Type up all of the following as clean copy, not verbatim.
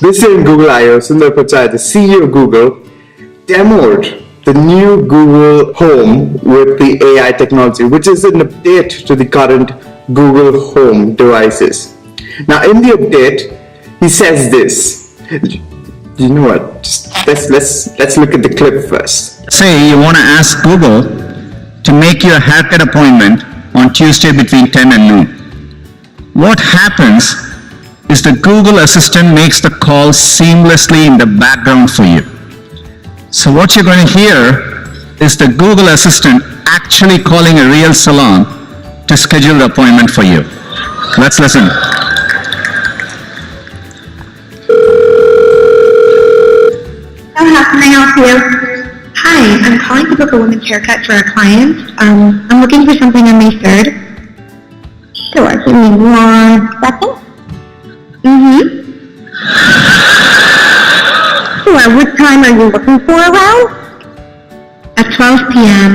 This year in Google I/O, Sundar Pichai, the CEO of Google, demoed the new Google Home with the AI technology, which is an update to the current Google Home devices. Now, in the update, he says this. You know what? Let's look at the clip first. Say you want to ask Google to make your haircut appointment on Tuesday between 10 and noon. What happens is the Google Assistant makes the call seamlessly in the background for you. So what you're going to hear is the Google Assistant actually calling a real salon to schedule the appointment for you. Let's listen. How can I help you? Hi, I'm calling to book a women's haircut for a client. I'm looking for something on May 3rd. Sure, give me 1 second. Sure, what time are you looking for around? At 12 p.m.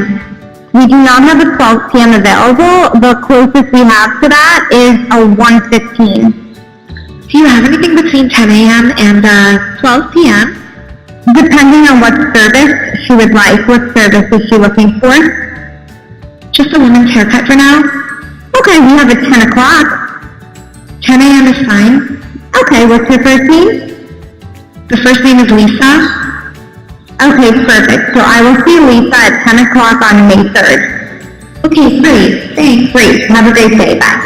We do not have a 12 p.m. available. The closest we have to that is a 1:15. Do you have anything between 10 a.m. and 12 p.m.? Depending on what service she would like. What service is she looking for? Just a woman's haircut for now? Okay, we have at 10 o'clock. 10 a.m. is fine. Okay, what's her first name? The first name is Lisa. Okay, perfect. So I will see Lisa at 10 o'clock on May 3rd. Okay, great. Thanks. Great. Have a great day. Bye.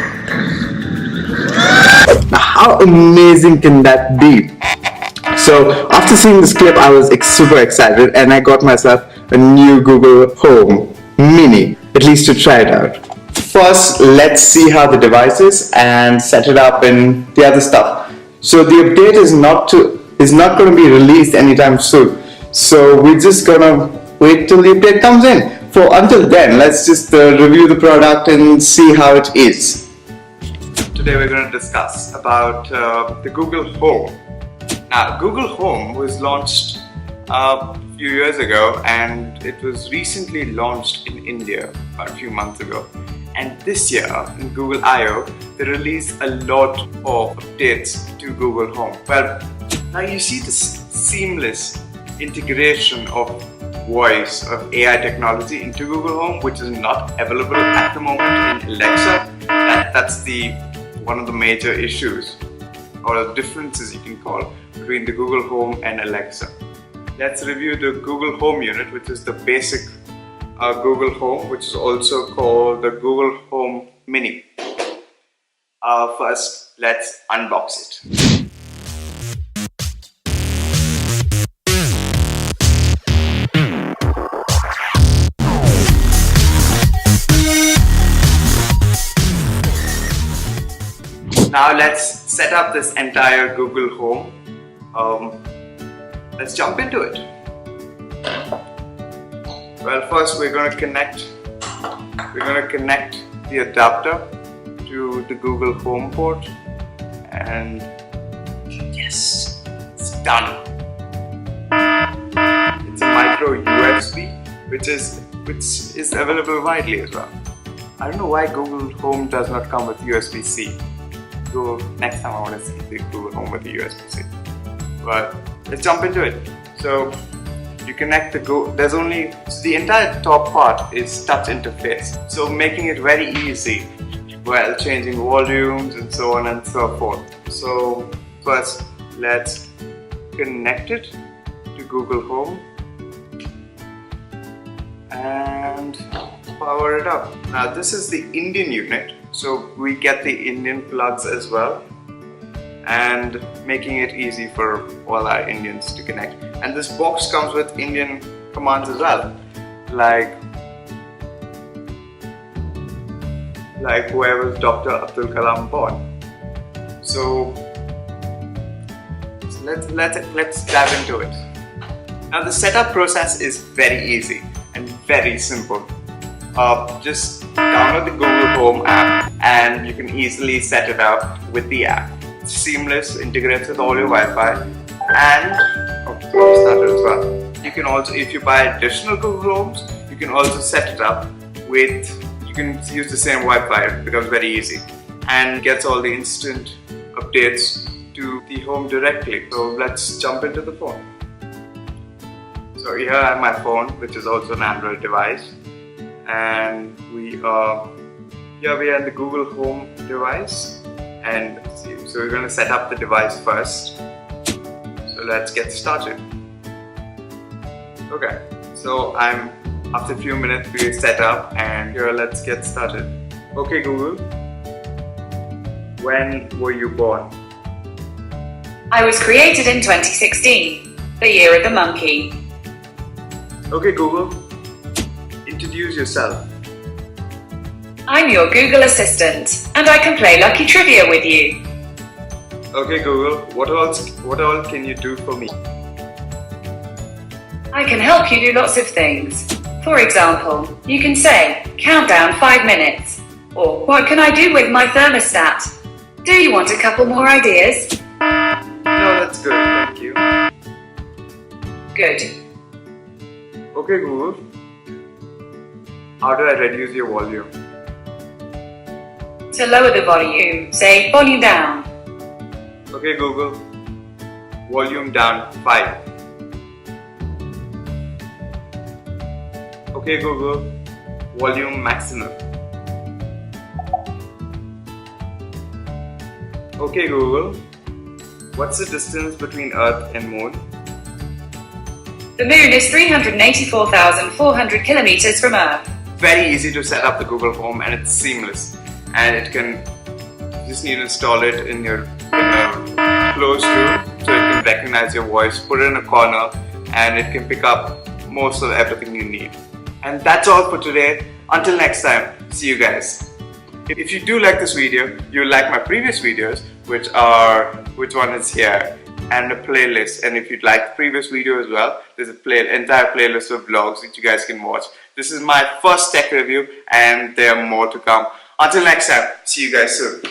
Now, how amazing can that be? So after seeing this clip, I was super excited and I got myself a new Google Home Mini, at least to try it out. First, let's see how the device is and set it up and the other stuff. So the update is not going to be released anytime soon. So we're just gonna wait till the update comes in. Until then, let's just review the product and see how it is. Today we're going to discuss about the Google Home. Now, Google Home was launched a few years ago and it was recently launched in India about a few months ago. And this year in Google I/O, they released a lot of updates to Google Home. Well, now you see this seamless integration of voice of AI technology into Google Home, which is not available at the moment in Alexa. That's one of the major issues or the differences you can call between the Google Home and Alexa. Let's review the Google Home unit, which is the basic Google Home, which is also called the Google Home Mini. First, let's unbox it. Now let's set up this entire Google Home. Let's jump into it. Well, first we're going to connect the adapter to the Google Home port, and yes, it's done. It's a micro USB, which is available widely as well. I don't know why Google Home does not come with USB-C. Next time I want to see the Google Home with the USB-C. But let's jump into it. So you connect the entire top part is touch interface. So making it very easy while changing volumes and so on and so forth. So first let's connect it to Google Home and power it up. Now this is the Indian unit. So we get the Indian plugs as well, and making it easy for all our Indians to connect. And this box comes with Indian commands as well, like whoever's Dr. Abdul Kalam born. So let's dive into it. Now the setup process is very easy and very simple. Just download the Google Home app and you can easily set it up with the app. It's seamless, integrates with all your Wi-Fi, and started as well. You can also, if you buy additional Google Homes, you can also set it up with can use the same Wi-Fi. It becomes very easy and gets all the instant updates to the home directly. So let's jump into the phone. So here I have my phone, which is also an Android device, and we are in the Google Home device, and so we're going to set up the device first. So let's get started. Okay, so after a few minutes we set up, and here let's get started. Okay Google, when were you born? I was created in 2016, the year of the monkey. Okay Google, introduce yourself. I'm your Google Assistant, and I can play Lucky Trivia with you. Okay Google, what all can you do for me? I can help you do lots of things. For example, you can say, count down 5 minutes, or what can I do with my thermostat? Do you want a couple more ideas? No, that's good, thank you. Good. Okay Google, how do I reduce your volume? To lower the volume, say volume down. Okay Google, volume down 5. Okay Google, volume maximum. Okay Google, what's the distance between Earth and Moon? The moon is 384,400 kilometers from Earth. Very easy to set up the Google Home, and it's seamless. And you just need to install it in a closed room so it can recognize your voice, put it in a corner, and it can pick up most of everything you need. And that's all for today. Until next time, see you guys. If you do like this video, you'll like my previous videos, which one is here, and a playlist. And if you'd like the previous video as well, there's entire playlist of vlogs that you guys can watch. This is my first tech review, and there are more to come. Until next time, see you guys soon.